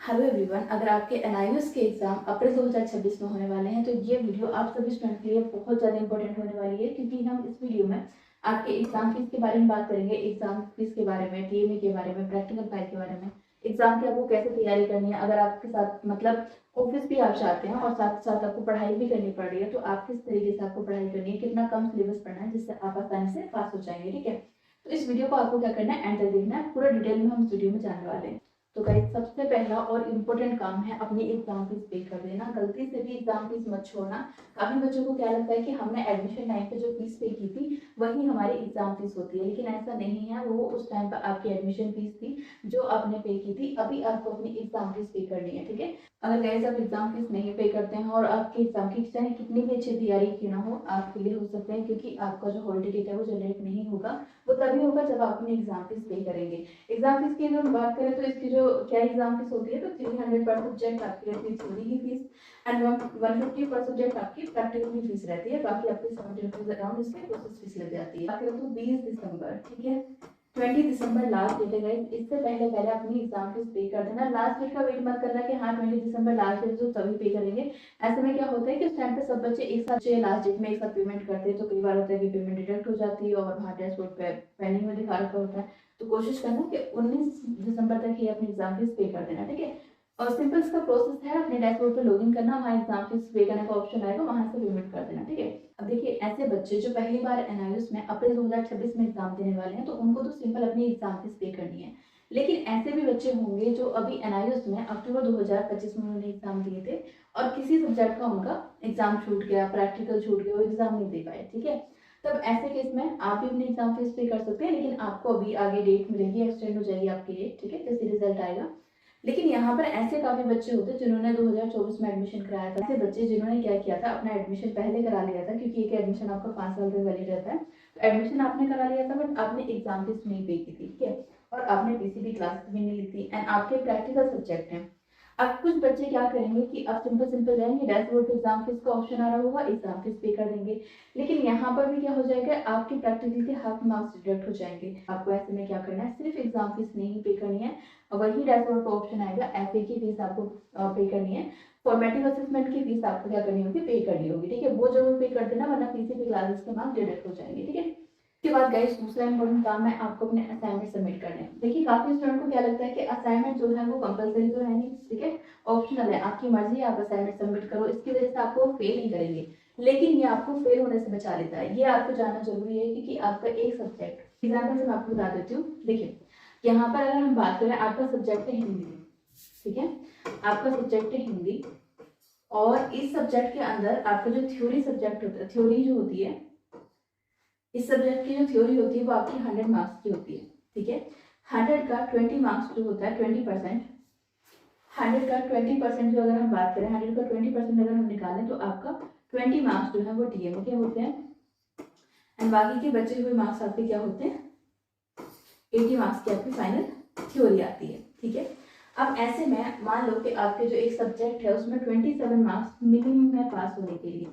Hello everyone, अगर आपके NIS के एग्जाम अप्रैल 2026 में होने वाले हैं तो ये वीडियो आप सभी स्टूडेंट के लिए बहुत ज़्यादा इंपॉर्टेंट होने वाली है, क्योंकि हम इस वीडियो में आपके एग्जाम फीस के बारे में बात करेंगे, एग्जाम फीस के बारे में, टीएमए के बारे में, प्रैक्टिकल फाइल के बारे में, एग्जाम की आपको कैसे तैयारी करनी है। अगर आपके साथ मतलब ऑफिस भी आप चाहते हैं और साथ साथ आपको पढ़ाई भी करनी पड़ रही है तो आप किस तरीके से आपको पढ़ाई करनी है, कितना कम सिलेबस पढ़ना है जिससे आप आसानी से पास हो जाएंगे। ठीक है, तो इस वीडियो को आपको क्या करना है, एंड तक देखना है, पूरा डिटेल में हम इस वीडियो में जानने वाले हैं। तो गाइस, सबसे पहला और इम्पोर्टेंट काम है अपनी एग्जाम फीस पे कर देना। गलती से भी एग्जाम फीस मत छोड़ना। काफी बच्चों को क्या लगता है कि हमने एडमिशन टाइम पे जो फीस पे की थी वही हमारी एग्जाम फीस होती है, लेकिन ऐसा नहीं है। वो उस टाइम पर आपकी एडमिशन फीस थी जो आपने पे की थी, अभी आपको अपनी एग्जाम फीस पे करनी है। ठीक है, अगर गाइस आप एग्जाम फीस नहीं पे करते हैं और आपकी एग्जाम की चाहे कितनी भी अच्छी तैयारी की ना हो, आप फेल हो सकते हैं, क्योंकि आपका जो हॉल टिकट है वो जनरेट नहीं होगा। वो तभी होगा जब आप अपनी एग्जाम फीस पे करेंगे। एग्जाम फीस की अगर हम बात करें तो इसकी जो क्या एग्जाम फीस होती है, तो 300 पर सब्जेक्ट आपकी रहती है थ्योरी की फीस, एंड 150 पर सब्जेक्ट आपकी प्रैक्टिकल की फीस रहती है। बाकी आपकी 70 रुपीज अराउंड इसकी प्रोसेस फीस लग जाती है। बाकी तो 20 दिसंबर, ठीक है, 20 दिसंबर लास्ट डेट है गाइस। इससे पहले पहले अपनी एग्जाम फीस पे कर देना। लास्ट डेट का वेट मत करना कि हाँ 20 दिसंबर लास्ट डेट तो तभी पे करेंगे। ऐसे में क्या होता है कि उस टाइम पे सब बच्चे एक साथ लास्ट डेट में एक साथ पेमेंट करते हैं, तो कई बार होता है कि पेमेंट डिडक्ट हो जाती है और वहाँ डैशबोर्ड पे पेंडिंग में दिखा रखा होता है। तो कोशिश करना कि 19 दिसंबर तक ही अपनी एग्जाम फीस पे कर देना। ठीक है, और सिंपल इसका प्रोसेस है, अपने डैशबोर्ड पे लॉगिन करना, वहाँ एग्जाम फीस पे करने का ऑप्शन आएगा, वहां से पेमेंट कर देना। ठीक है, अब देखिए, ऐसे बच्चे जो पहली बार एनआईएस में अप्रैल 2026 में एग्जाम देने वाले हैं तो उनको तो सिंपल अपनी एग्जाम फीस पे करनी है। लेकिन ऐसे भी बच्चे होंगे जो अभी एनआईएस में अक्टूबर 2025 में उन्होंने एग्जाम दिए थे और किसी सब्जेक्ट का उनका एग्जाम छूट गया, प्रैक्टिकल छूट गया, वो एग्जाम नहीं दे पाए। ठीक है, तब ऐसे केस में आप भी अपनी एग्जाम फीस पे कर सकते हैं, लेकिन आपको अभी आगे डेट मिलेगी, एक्सटेंड हो जाएगी आपकी डेट। ठीक है, जैसे रिजल्ट आएगा। लेकिन यहाँ पर ऐसे काफी बच्चे होते हैं जिन्होंने 2024 में एडमिशन कराया था। ऐसे बच्चे जिन्होंने क्या किया था, अपना एडमिशन पहले करा लिया था, क्योंकि एक एडमिशन आपका 5 साल तक वैलिड रहता है। तो एडमिशन आपने करा लिया था बट आपने एग्जाम फीस नहीं पे की थी। ठीक है, और आपने पीसीबी क्लासेस भी नहीं ली थी, एंड आपके प्रैक्टिकल सब्जेक्ट हैं। अब कुछ बच्चे क्या करेंगे कि अब सिंपल सिंपल जाएंगे, डैशबोर्ड पे एग्जाम फीस का ऑप्शन आ रहा होगा, एग्जाम फीस पे कर देंगे। लेकिन यहाँ पर भी क्या हो जाएगा, आपके प्रैक्टिकल के हाफ मार्क्स डिडक्ट हो जाएंगे। आपको ऐसे में क्या करना है, सिर्फ एग्जाम फीस नहीं पे करनी है, वही डैशबोर्ड का ऑप्शन आएगा, एफए की फीस आपको पे करनी है, फॉर्मेटिव असेसमेंट की फीस आपको क्या करनी होगी, पे करनी होगी। ठीक है, वो जरूर पे कर देना, वरना पीसीबी क्लासेस के मार्क्स डिडक्ट हो जाएंगे। ठीक है, उसके बाद गाइस दूसरा इंपॉर्टेंट काम है आपको अपने असाइनमेंट सबमिट करने हैं। देखिए, काफी स्टूडेंट को क्या लगता है कि असाइनमेंट जो है वो कंपलसरी तो है नहीं। ठीक है, ऑप्शनल है, आपकी मर्जी है, आप असाइनमेंट सबमिट करो, इसकी वजह से आपको फेल नहीं करेंगे, लेकिन ये आपको फेल होने से बचा लेता है। ये आपको जानना जरूरी है, क्योंकि आपका एक सब्जेक्ट, एग्जाम्पल से मैं आपको बता देती हूँ। देखिए, यहाँ पर अगर हम बात करें, आपका सब्जेक्ट है हिंदी। ठीक है, आपका सब्जेक्ट है हिंदी, और इस सब्जेक्ट के अंदर आपका जो थ्योरी सब्जेक्ट होता है, थ्योरी जो होती है, इस सब्जेक्ट की जो थ्योरी होती है वो आपकी 100 मार्क्स की होती है। ठीक है, 100 का 20 मार्क्स जो होता है, 20%, 100 का 20% जो अगर हम बात करें, 100 का 20% अगर हम निकालें तो आपका 20 मार्क्स जो है वो टीएमए के होते हैं, एंड बाकी के बचे हुए मार्क्स आपके क्या होते हैं, 80 मार्क्स की आपकी फाइनल थ्योरी आती है। ठीक है, अब ऐसे में मान लो कि आपके जो एक सब्जेक्ट है उसमें 27 मार्क्स मिनिमम है पास होने के लिए।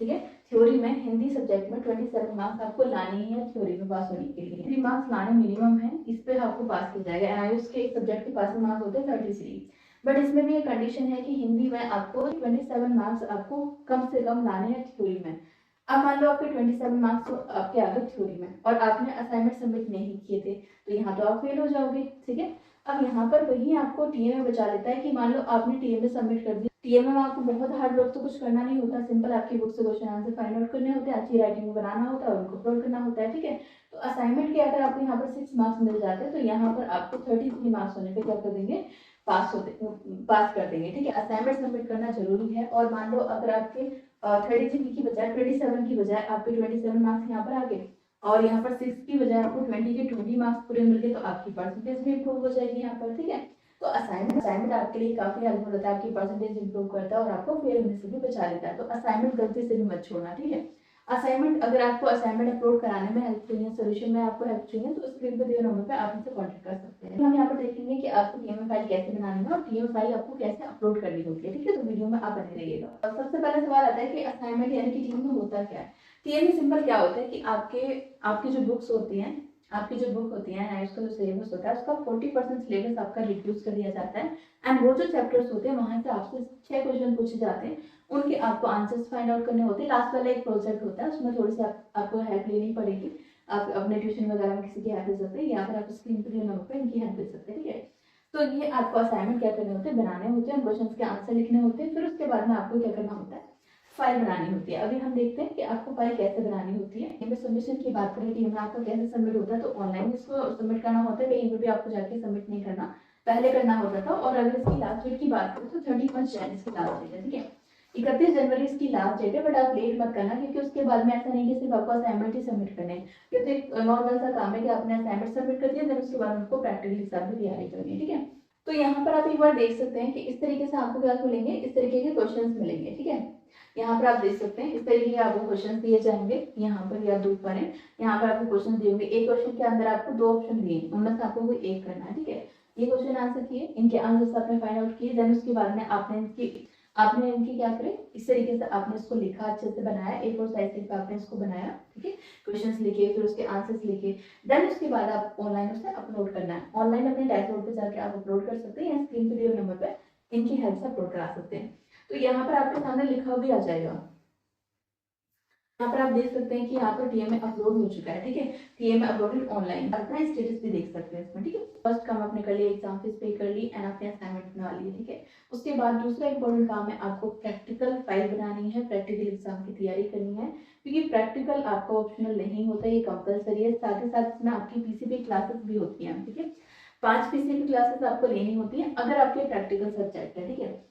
ठीक है, थ्योरी में, हिंदी सब्जेक्ट में 27 मार्क्स आपको लाने ही है थ्योरी में पास होने के लिए। 3 मार्क्स लाने मिनिमम है, इस पे आपको पास किया जाएगा। एनआईएस के एक सब्जेक्ट के पासिंग मार्क्स होते हैं 33, बट इसमें भी एक कंडीशन है कि हिंदी में आपको 27 मार्क्स आपको कम से कम लाने हैं थ्योरी में। अब मान लो आपके 27 मार्क्स आपके आ गए थ्योरी में और आपने असाइनमेंट सबमिट नहीं किए थे, तो यहाँ तो आप फेल हो जाओगे। ठीक है, अब यहाँ पर वही आपको टीएमए बचा लेता है कि मान लो आपने टीएमए सबमिट कर दिया। टीएमए में आपको बहुत हार्ड वर्क तो कुछ करना नहीं होता, सिंपल आपकी बुक से क्वेश्चन आंसर फाइंड आउट करने होते हैं, अच्छी राइटिंग में बनाना होता है और उनको अपलोड करना होता है। ठीक है, तो असाइनमेंट के अगर आपको यहाँ पर 6 मार्क्स मिल जाते हैं तो यहाँ पर आपको 33 मार्क्स होने पे क्या कर देंगे, पास कर देंगे। ठीक है, असाइनमेंट सबमिट करना जरूरी है। और मान लो अगर आपके 33 की बजाय 27 की बजाय आपके 27 मार्क्स यहाँ पर आ गए और यहाँ पर 6 की बजाय आपको 20 के 20 मार्क्स पूरे मिल गए, तो आपकी परसेंटेज भी इंप्रूव हो जाएगी यहाँ पर। ठीक है, तो असाइनमेंट आपके लिए काफी हेल्पफुल होता है, आपकी परसेंटेज इंप्रूव करता है और आपको फेल होने से भी बचा लेता है। तो असाइनमेंट गलती से भी मत छोड़ना। ठीक है, असाइनमेंट, अगर आपको असाइनमेंट अपलोड कराने में हेल्प चाहिए, सोल्यूशन में आपको हेल्प चाहिए, तो स्क्रीन पे दिए नंबर पे आप मुझसे कांटेक्ट कर सकते हैं। हम यहाँ पर देखेंगे कि आपको टीएमए फाइल कैसे बनानी है और टीएमए फाइल आपको कैसे अपलोड करनी होगी है। ठीक है, तो वीडियो में आप बने रहिएगा। और सबसे पहला सवाल आता है कि असाइनमेंट यानी कि टीएमए होता क्या है। टीएमए सिंपल क्या होता है कि आपके आपकी जो बुक्स होती हैं, आपकी जो बुक होती है ना, उसका जो सिलेबस होता है उसका 40% सिलेबस आपका रिड्यूस कर दिया जाता है। एंड वो जो चैप्टर्स होते हैं वहां से आपसे 6 क्वेश्चन पूछे जाते हैं, उनके आपको आंसर्स फाइंड आउट करने होते हैं। लास्ट वाला एक प्रोजेक्ट होता है, उसमें थोड़ी सी आपको हेल्प लेनी पड़ेगी। आप अपने ट्यूशन वगैरह में किसी की हेल्प ले सकते हैं, या फिर आप स्क्रीन पर नंबर पर इनकी हेल्प ले सकते हैं, ठीक है। तो ये आपको असाइनमेंट क्या करने होते हैं, बनाने होते हैं, क्वेश्चन के आंसर लिखने होते हैं। फिर उसके बाद में आपको क्या करना होता है, फाइल बनानी होती है। अभी हम देखते हैं कि आपको फाइल कैसे बनानी होती है। टीम सबमिशन की बात करें, टीम में आपका कैसे सबमिट होता है, तो ऑनलाइन इसको सबमिट करना होता है, कहीं पर भी आपको जाके सबमिट नहीं करना, पहले करना होता था। और अगर इसकी लास्ट डेट की बात करें तो 31 जनवरी इसकी लास्ट डेट है, ठीक है। 31 जनवरी इसकी लास्ट डेट है, बट आप लेट मत करना, क्योंकि उसके बाद में ऐसा नहीं कि सिर्फ आपको असाइनमेंट ही सबमिट करने हैं। ये तो एक नॉर्मल सा काम है कि आपने असाइनमेंट सबमिट कर दिया, देन उसके बाद उनको प्रैक्टिकल एग्जाम की तैयारी करनी है, ठीक है। तो यहाँ पर आप एक बार देख सकते हैं कि इस तरीके से आपको क्या मिलेंगे, इस तरीके के क्वेश्चंस मिलेंगे, ठीक है। यहाँ पर आप देख सकते हैं इस तरीके के आपको क्वेश्चन दिए जाएंगे। यहाँ पर या दो पर है, यहाँ पर आपको क्वेश्चन दिए होंगे। एक क्वेश्चन के अंदर आपको 2 ऑप्शन दिए, उनमें से आपको कोई एक करना है, ठीक है। ये क्वेश्चन आंसर किए, इनके आंसर आपने फाइंड आउट किए, देन उसके बाद में आपने इनकी क्या करें, इस तरीके से आपने इसको लिखा, अच्छे से बनाया, A4 साइज पे आपने इसको बनाया, ठीक है। क्वेश्चंस लिखे, फिर उसके आंसर्स लिखे, देन उसके बाद आप ऑनलाइन उसे अपलोड करना है। ऑनलाइन अपने डैशबोर्ड पे जाके आप अपलोड कर सकते हैं, या स्क्रीन पे दिए नंबर पे इनकी हेल्प से अपलोड करा सकते हैं। तो यहाँ पर आपके सामने लिखा भी आ जाएगा। यहाँ पर आप देख सकते हैं कि यहाँ पर टीएमए अपलोड हो चुका है, ठीक है। टीएमए अपलोडेड ऑनलाइन, अपना स्टेटस भी देख सकते हैं इसमें, ठीक है। फर्स्ट काम आपने कर लिया, एग्जाम फीस पे कर ली, एंड आपने असाइनमेंट बना ली, ठीक है। उसके बाद दूसरा इंपॉर्टेंट काम है, आपको प्रैक्टिकल फाइल बनानी है, प्रैक्टिकल एग्जाम की तैयारी करनी है, क्योंकि प्रैक्टिकल आपका ऑप्शनल नहीं होता, ये कंपलसरी है। साथ ही साथ इसमें आपकी पीसीबी क्लासेस भी होती हैं, ठीक है। 5 पीसीबी क्लासेस आपको लेनी होती है अगर आपके प्रैक्टिकल सब्जेक्ट है, ठीक है।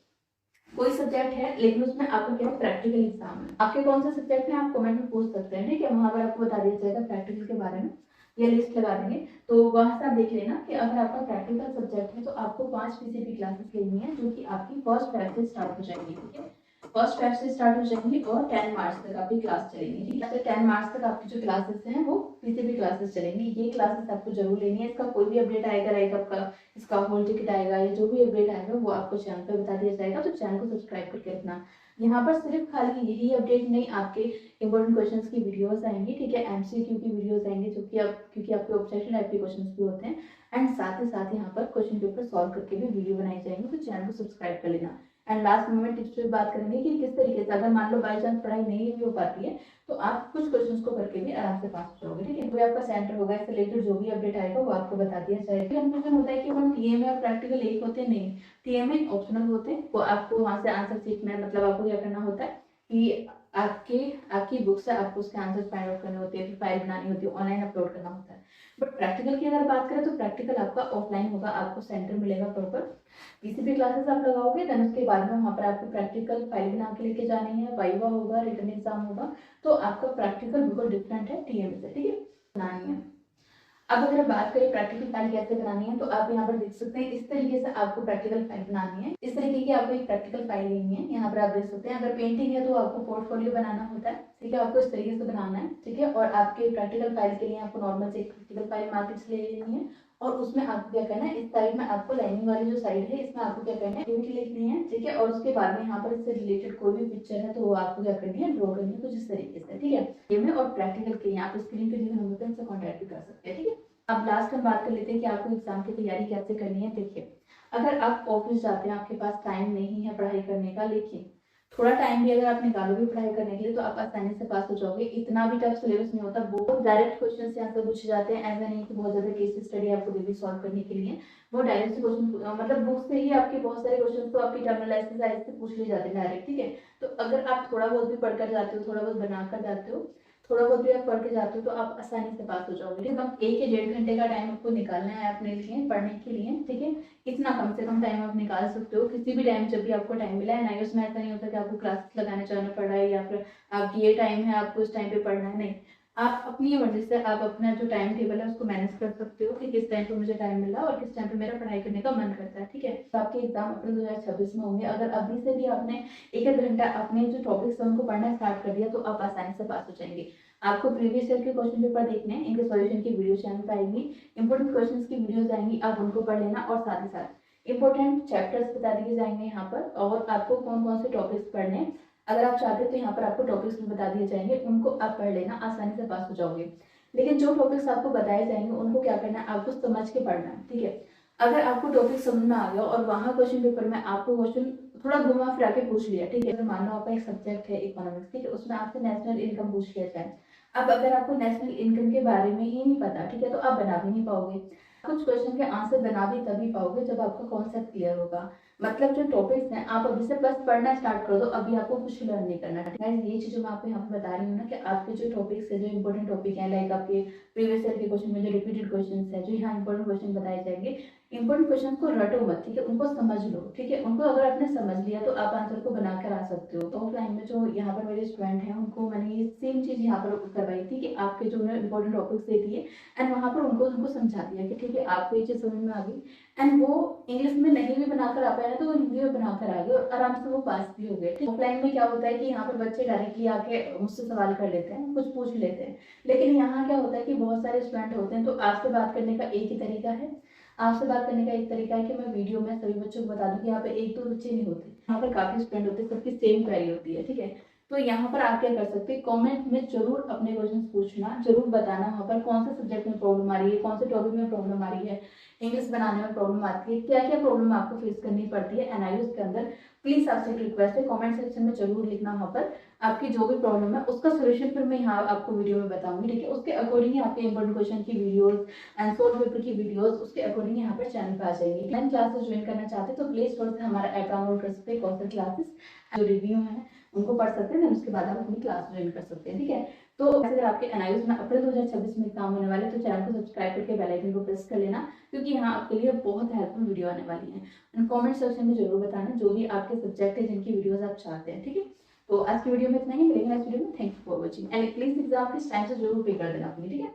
कोई सब्जेक्ट है लेकिन उसमें आपका क्या प्रैक्टिकल एग्जाम है, आपके कौन से सब्जेक्ट है आप कमेंट में पूछ सकते हैं, ठीक है। वहां पर आपको बता दिया जाएगा प्रैक्टिकल के बारे में, ये लिस्ट लगा देंगे, तो वहां से आप देख लेना कि अगर आपका प्रैक्टिकल सब्जेक्ट है तो आपको 5 पीसीबी क्लासेस लेनी है, जो कि आपकी फर्स्ट फेब से स्टार्ट हो जाएगी, ठीक है। फर्स्ट फेब से स्टार्ट हो जाएंगी और 10 मार्च तक आपकी क्लास चलेंगी, ठीक है। 10 मार्च तक आपकी जो क्लासेस हैं वो पीसीबी क्लासेस चलेंगी। ये क्लासेस आपको जरूर लेनी है, इसका कोई भी अपडेट आएगा आपका, इसका हॉल टिकट आएगा, या जो भी अपडेट आएगा वो आपको चैनल पर बता दिया जाएगा, तो चैनल को सब्सक्राइब करके रखना। यहाँ पर सिर्फ खाली यही अपडेट नहीं, आपके इंपॉर्टेंट क्वेश्चंस की वीडियोस आएंगी, ठीक है। एमसीक्यू की वीडियोस आएंगी, जो कि आप क्योंकि आपके ऑब्जेक्शन टाइप के क्वेश्चंस भी होते हैं, एंड साथ ही साथ यहाँ पर क्वेश्चन पेपर सॉल्व करके भी वीडियो बनाई जाएंगी, तो चैनल को सब्सक्राइब कर लेना। एंड लास्ट मोमेंट टिप्स पे बात करेंगे कि किस तरीके से अगर मान लो बाई चांस पढ़ाई नहीं भी हो पाती है, तो आप कुछ क्वेश्चंस को करके भी आराम से पास हो जाओगे, ठीक है। कोई आपका सेंटर होगा, इससे रिलेटेड जो भी अपडेट आएगा वो आपको बता दिया जाएगा। कंफ्यूजन होता है कि हम टीएमए और प्रैक्टिकल एक होते नहीं, टीएमए ऑप्शनल होते हैं, वो आपको वहां से आंसर सीखना है। मतलब आपको क्या करना होता है कि आपकी बुक से आपको उसके आंसर फाइंड आउट करने होते हैं, फिर फाइल बनानी होती है, ऑनलाइन अपलोड करना होता है। बट प्रैक्टिकल की अगर बात करें तो प्रैक्टिकल आपका ऑफलाइन होगा, आपको सेंटर मिलेगा प्रॉपर, पीसीबी क्लासेस आप लगाओगे, देन उसके बाद में वहाँ पर आपको प्रैक्टिकल फाइल बना के लेके जानी है, वाइवा होगा, रिटन एग्जाम होगा, तो आपका प्रैक्टिकल बिल्कुल डिफरेंट है टीएमए से, ठीक है, बनानी है। अब अगर बात करें प्रैक्टिकल फाइल कैसे बनानी है, तो आप यहाँ पर देख सकते हैं इस तरीके से आपको प्रैक्टिकल फाइल बनानी है। इस तरीके की आपको एक प्रैक्टिकल फाइल लेनी है, यहाँ पर आप देख सकते हैं। अगर पेंटिंग है तो आपको पोर्टफोलियो बनाना होता है, ठीक है, आपको इस तरीके से बनाना है, ठीक है। और आपके प्रैक्टिकल फाइल के लिए आपको नॉर्मल से एक प्रैक्टिकल फाइल मार्केट से ले लेनी है, और उसमें आपको क्या करना है, इस साइड में आपको लाइनिंग वाली जो साइड है इसमें आपको क्या करना है, एक्टिविटी लिखनी है, ठीक है। और उसके बाद में यहाँ पर इससे रिलेटेड कोई भी पिक्चर है तो वो आपको क्या करनी है, ड्रॉ करनी है कुछ इस तरीके से, ठीक है। ये में और प्रैक्टिकल के लिए आप स्क्रीन पे दिए नंबर पर इनसे कॉन्टैक्ट भी कर सकते हैं, ठीक है। अब लास्ट हम बात कर लेते हैं कि आपको एग्जाम की तैयारी कैसे करनी है। देखिए, अगर आप ऑफिस जाते हैं, आपके पास टाइम नहीं है पढ़ाई करने का, लेकिन थोड़ा टाइम भी अगर आप निकालोगे पढ़ाई करने के लिए, तो आप आसानी से पास हो जाओगे। इतना भी टफ सिलेबस नहीं होता, बहुत डायरेक्ट क्वेश्चन यहाँ से पूछे जाते हैं। ऐसा नहीं कि बहुत ज्यादा केस स्टडी आपको देगी सॉल्व करने के लिए, वो डायरेक्ट से क्वेश्चन, मतलब बुक से ही आपके बहुत सारे क्वेश्चन तो आपकी टर्मिनल एक्सरसाइज से पूछ लिए जाते हैं डायरेक्ट, ठीक है। तो अगर आप थोड़ा बहुत भी पढ़कर जाते हो, थोड़ा बहुत बनाकर जाते हो, थोड़ा बहुत भी आप पढ़ के जाते हो, तो आप आसानी से पास हो जाओगे। ठीक है, 1 या 1.5 घंटे का टाइम आपको निकालना है अपने लिए पढ़ने के लिए, ठीक है। इतना कम से कम टाइम आप निकाल सकते हो किसी भी टाइम, जब भी आपको टाइम मिला है। ना उसमें ऐसा नहीं होता कि आपको क्लासेस लगाने जाना पड़ा है, या फिर आपकी ये टाइम है आपको उस टाइम पे पढ़ना है, नहीं। आप अपनी मर्जी से आप अपना जो टाइम टेबल है उसको मैनेज कर सकते हो कि किस टाइम पे मुझे टाइम मिला और किस टाइम पे मेरा पढ़ाई करने का मन करता है, ठीक है। तो आपके एग्जाम अप्रैल 2026 में होंगे। अगर अभी से भी आपने 1 घंटा अपने जो टॉपिक्स है उनको पढ़ना स्टार्ट कर दिया, तो आप आसानी से पास हो जाएंगे। आपको प्रीवियस ईयर के क्वेश्चन पेपर देखने हैं, इनके सॉल्यूशन की वीडियो चैनल पर आएंगी, इंपोर्टेंट क्वेश्चंस की वीडियोस आएंगी, आप उनको पढ़ लेना। और साथ ही साथ इंपोर्टेंट चैप्टर्स बता दिए जाएंगे यहाँ पर, और आपको कौन कौन से टॉपिक्स पढ़ने हैं अगर आप चाहते हो तो यहाँ पर आपको टॉपिक्स भी बता दिए जाएंगे, उनको आप पढ़ लेना, आसानी से पास हो जाओगे। लेकिन जो टॉपिक्स आपको बताए जाएंगे उनको क्या करना है, आपको समझ के पढ़ना है, ठीक है। अगर आपको टॉपिक समझ में आ गया और वहाँ क्वेश्चन पेपर में आपको क्वेश्चन थोड़ा घुमा फिरा के पूछ लिया, ठीक है, अगर मान लो आपका एक सब्जेक्ट है इकोनॉमिक्स, ठीक है, उसमें आपसे नेशनल इनकम पूछ लिया जाए। अब अगर आपको नेशनल इनकम के बारे में ही नहीं पता, ठीक है, तो आप बना भी नहीं पाओगे। कुछ क्वेश्चन के आंसर बना भी तभी पाओगे जब आपका कॉन्सेप्ट क्लियर होगा। मतलब जो टॉपिक्स हैं आप अभी से बस पढ़ना स्टार्ट कर दो, अभी आपको कुछ लर्न नहीं करना है। ये चीज़ मैं आपको यहाँ पे बता रही हूँ ना कि आपके जो टॉपिक्स है, जो इंपॉर्टेंट टॉपिक है, लाइक आपके प्रीवियस ईयर के क्वेश्चन में जो रिपीटेड क्वेश्चन है, जो यहाँ इंपॉर्टेंट क्वेश्चन बताए जाएंगे, इंपॉर्टेंट क्वेश्चन को रटो मत, ठीक है, उनको समझ लो, ठीक है। उनको अगर आपने समझ लिया तो आप आंसर को बनाकर आ सकते हो। तो ऑफलाइन में जो यहाँ पर मेरे स्टूडेंट हैं उनको मैंने ये सेम चीज़ यहाँ पर करवाई थी कि आपके जो उन्होंने इंपॉर्टेंट टॉपिक्स दे दिए एंड वहाँ पर उनको समझा दिया कि ठीक है आपको ये चीज़ समझ में आ गई, एंड वो इंग्लिश में नहीं भी बनाकर आ पाए ना तो वो हिंदी में बनाकर आ गए और आराम से वो पास भी हो गए। ऑफलाइन में क्या होता है कि यहाँ पर बच्चे डायरेक्टली आके मुझसे सवाल कर लेते हैं, कुछ पूछ लेते हैं, लेकिन यहाँ क्या होता है कि बहुत सारे स्टूडेंट होते हैं, तो आपसे बात करने का एक ही तरीका है। आपसे बात करने का एक तरीका है कि मैं वीडियो में सभी बच्चों को बता दूं कि यहाँ पे एक दो बच्चे नहीं होते, यहाँ पर काफी स्टूडेंट होते हैं, सबकी सेम क्वेरी होती है, ठीक है। तो यहाँ पर आप क्या कर सकते हैं, कमेंट में जरूर अपने क्वेश्चन पूछना, जरूर बताना वहाँ पर कौन से सब्जेक्ट में प्रॉब्लम आ रही है, कौन से टॉपिक में प्रॉब्लम आ रही है, इंग्लिश बनाने में प्रॉब्लम आती है, क्या क्या प्रॉब्लम आपको फेस करनी पड़ती है एनआईओएस के अंदर। प्लीज आपसे एक रिक्वेस्ट है, कमेंट सेक्शन में जरूर लिखना वहाँ पर आपकी जो भी प्रॉब्लम है उसका सोल्यूशन फिर मैं यहाँ आपको वीडियो में बताऊंगी, ठीक है। उसके अकॉर्डिंग ही आपके इंपॉर्टेंट क्वेश्चन की वीडियोस एंड सोल्व पेपर की वीडियोस उसके अकॉर्डिंग यहाँ पर चैनल पे आ जाएंगी। ऑनलाइन क्लासेस ज्वाइन करना चाहते तो प्ले स्टोर से हमारा ऐप डाउनलोड कर सकते हैं, कौशल क्लासेस जो रिव्यू है उनको पढ़ सकते हैं, उसके बाद आप अपनी क्लास ज्वाइन कर सकते हैं, ठीक है। तो अगर आपके एनआईओएस में अप्रैल 2026 में काम होने वाले तो चैनल को सब्सक्राइब करके बेल आइकन को प्रेस कर लेना, क्योंकि यहाँ आपके लिए बहुत हेल्पफुल वीडियो आने वाली है। कमेंट सेक्शन में जरूर बताना जो भी आपके सब्जेक्ट है जिनकी वीडियोस आप चाहते हैं, ठीक है। तो आज की वीडियो में इतना ही, मिलेंगे नेक्स्ट वीडियो में। Thank you for watching and please exam किस टाइम से जरूर पे कर देना अपनी, ठीक है।